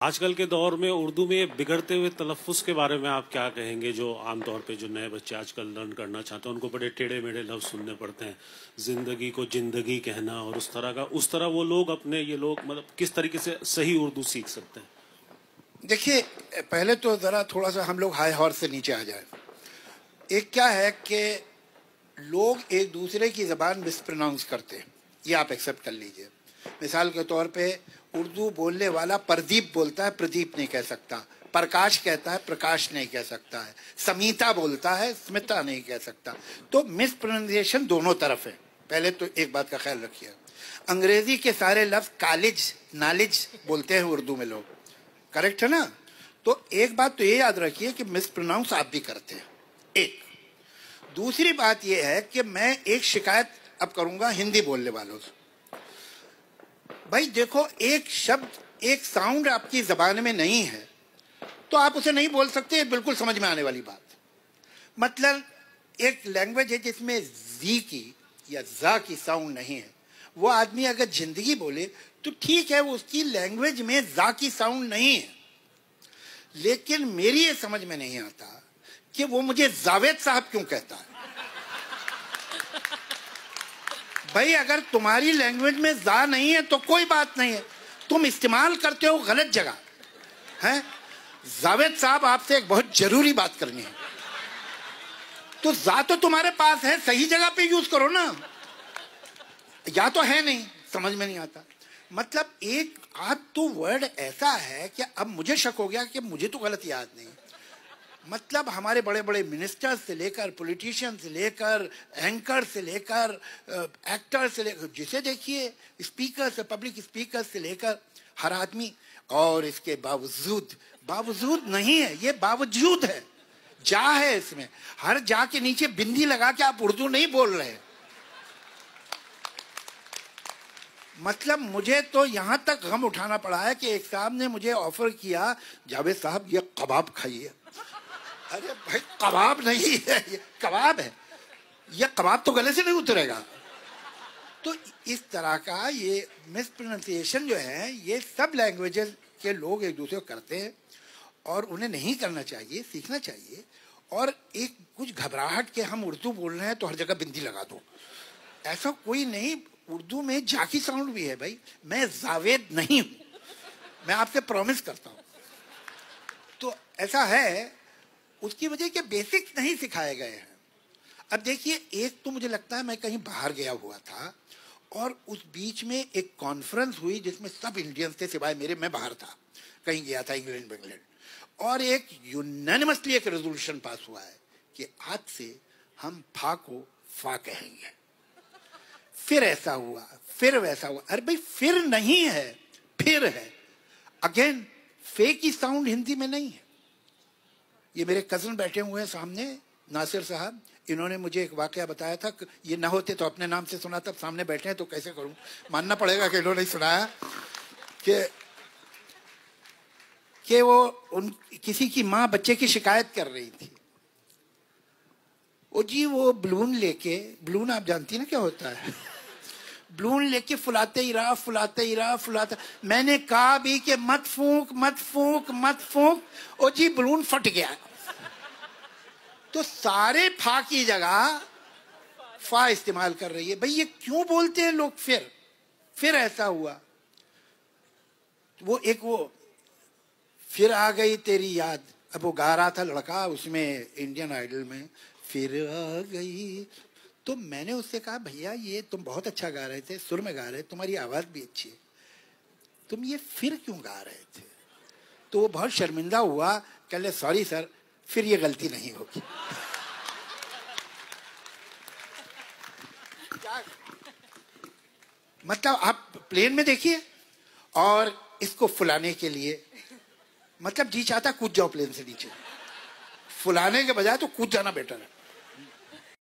आजकल के दौर में उर्दू में बिगड़ते हुए तलफ़्फ़ुज़ के बारे में आप क्या कहेंगे? जो आमतौर पे जो नए बच्चे आजकल लर्न करना चाहते हैं उनको बड़े टेढ़े मेढ़े लफ्ज़ सुनने पड़ते हैं, ज़िंदगी को जिंदगी कहना और उस तरह वो लोग अपने ये लोग मतलब किस तरीके से सही उर्दू सीख सकते हैं? देखिए, पहले तो ज़रा थोड़ा सा हम लोग हाई हॉर्स से नीचे आ जाए। एक क्या है कि लोग एक दूसरे की ज़बान मिसप्रोनाउंस करते हैं, ये आप एक्सेप्ट कर लीजिए। मिसाल के तौर पे उर्दू बोलने वाला प्रदीप बोलता है, प्रदीप नहीं कह सकता। प्रकाश कहता है, प्रकाश नहीं कह सकता है। समीता बोलता है, स्मिता नहीं कह सकता। तो मिसप्रोनाउंसिएशन दोनों तरफ है। पहले तो एक बात का ख्याल रखिए, अंग्रेजी के सारे लफ्ज़ कॉलेज नॉलेज बोलते हैं उर्दू में लोग, करेक्ट है ना? तो एक बात तो ये याद रखिए कि मिसप्रोनाउंस आप भी करते हैं। एक दूसरी बात ये है कि मैं एक शिकायत अब करूंगा हिंदी बोलने वालों से। भाई देखो, एक शब्द एक साउंड आपकी जबान में नहीं है तो आप उसे नहीं बोल सकते, बिल्कुल समझ में आने वाली बात। मतलब एक लैंग्वेज है जिसमें जी की या जा की साउंड नहीं है, वो आदमी अगर जिंदगी बोले तो ठीक है, वो उसकी लैंग्वेज में जा की साउंड नहीं है। लेकिन मेरी ये समझ में नहीं आता कि वो मुझे जावेद साहब क्यों कहता है। भाई अगर तुम्हारी लैंग्वेज में जा नहीं है तो कोई बात नहीं है, तुम इस्तेमाल करते हो गलत जगह है। जावेद साहब, आपसे एक बहुत जरूरी बात करनी है। तो जा तो तुम्हारे पास है, सही जगह पे यूज करो ना, या तो है नहीं, समझ में नहीं आता। मतलब एक आध तो वर्ड ऐसा है कि अब मुझे शक हो गया कि मुझे तो गलत याद नहीं। मतलब हमारे बड़े बड़े मिनिस्टर्स से लेकर, पॉलिटिशियन से लेकर, एंकर से लेकर, एक्टर से लेकर, जिसे देखिए स्पीकर से, पब्लिक स्पीकर से लेकर हर आदमी। और इसके बावजूद, बावजूद नहीं है, ये बावजूद है, जा है इसमें। हर जा के नीचे बिंदी लगा के आप उर्दू नहीं बोल रहे। मतलब मुझे तो यहाँ तक गम उठाना पड़ा है कि एक साहब ने मुझे ऑफर किया, जावेद साहब ये कबाब खाइए। अरे भाई कबाब नहीं है, ये कबाब है, ये कबाब तो गले से नहीं उतरेगा। तो इस तरह का ये मिसप्रोनाउंसिएशन जो है, ये सब लैंग्वेजेस के लोग एक दूसरे को करते हैं और उन्हें नहीं करना चाहिए, सीखना चाहिए। और एक कुछ घबराहट के हम उर्दू बोल रहे हैं तो हर जगह बिंदी लगा दो, ऐसा कोई नहीं। उर्दू में झाकी साउंड भी है भाई। मैं जावेद नहीं हूं, मैं आपसे प्रॉमिस करता हूं। तो ऐसा है, उसकी वजह के बेसिक्स नहीं सिखाए गए हैं। अब देखिए, एक तो मुझे लगता है मैं कहीं बाहर गया हुआ था और उस बीच में एक कॉन्फ्रेंस हुई जिसमें सब इंडियंस थे सिवाय मेरे। मैं बाहर था, कहीं गया था, इंग्लैंड। और एक यूनानिमसली एक रेजोल्यूशन पास हुआ है कि आज से हम फा को फा कहेंगे। फिर ऐसा हुआ, फिर वैसा हुआ। अरे भाई फिर नहीं है, फिर है। अगेन फे की साउंड हिंदी में नहीं है। ये मेरे कजन बैठे हुए हैं सामने, नासिर साहब, इन्होंने मुझे एक वाकया बताया था। ये ना होते तो अपने नाम से सुना था, सामने बैठे हैं तो कैसे करूं। मानना पड़ेगा कि इन्होंने सुनाया कि वो किसी की माँ बच्चे की शिकायत कर रही थी। ओ जी, वो बलून लेके, बलून आप जानती है ना क्या होता है, बलून लेके फुलाते ही रहा, फुलाते ही रहा, फुलाते। मैंने कहा भी कि मत फूंक, मत फूंक, मत फूंक। ओ जी, बलून फट गया। तो सारे फा की जगह फा इस्तेमाल कर रही है। भाई ये क्यों बोलते हैं लोग? फिर ऐसा हुआ। वो फिर आ गई तेरी याद। अब वो गा रहा था लड़का उसमें, इंडियन आइडल में, फिर आ गई। तो मैंने उससे कहा, भैया ये तुम बहुत अच्छा गा रहे थे, सुर में गा रहे, तुम्हारी आवाज भी अच्छी है, तुम ये फिर क्यों गा रहे थे? तो वो बहुत शर्मिंदा हुआ, कह ले सॉरी सर, फिर ये गलती नहीं होगी। मतलब आप प्लेन में देखिए, और इसको फुलाने के लिए मतलब जी चाहता कूद जाओ प्लेन से नीचे, फुलाने के बजाय तो कूद जाना बेटर है।